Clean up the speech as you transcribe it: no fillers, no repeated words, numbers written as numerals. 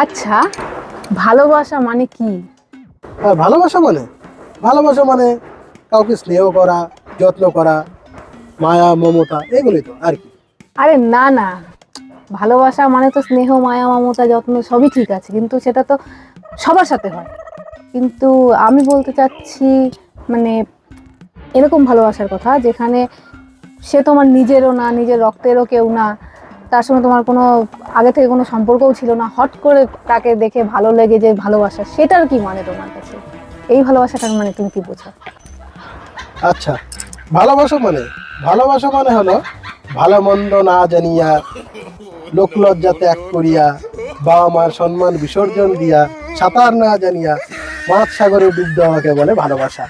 আচ্ছা, ভালোবাসা মানে কি? আর ভালোবাসা মানে কাউকে স্নেহ করা, যত্ন করা, মায়া মমতা, এগুলোই তো আর কি। আরে না না, ভালোবাসা মানে তো স্নেহ, মায়া, মমতা, যত্ন সবই ঠিক আছে, কিন্তু সেটা তো সবার সাথে হয়। কিন্তু আমি বলতে চাচ্ছি মানে এরকম ভালোবাসার কথা যেখানে সে তোমার নিজেরও না, নিজের রক্তেরও কেউ না, তার সঙ্গে তোমার কোনো আগে থেকে কোনো সম্পর্কও ছিল না, হট করে তাকে দেখে ভালো লেগে যে ভালোবাসা, সেটার কি মানে তোমার কাছে? এই ভালোবাসাটার মানে তুমি কি বোঝো? আচ্ছা, ভালোবাসা মানে হলো ভালো মন্দ না জানিয়া, লোকলজ্জা ত্যাগ করিয়া, বাবা মার সম্মান বিসর্জন দিয়া, সাঁতার না জানিয়া মাছ সাগরে ডুব দেওয়াকে বলে ভালোবাসা।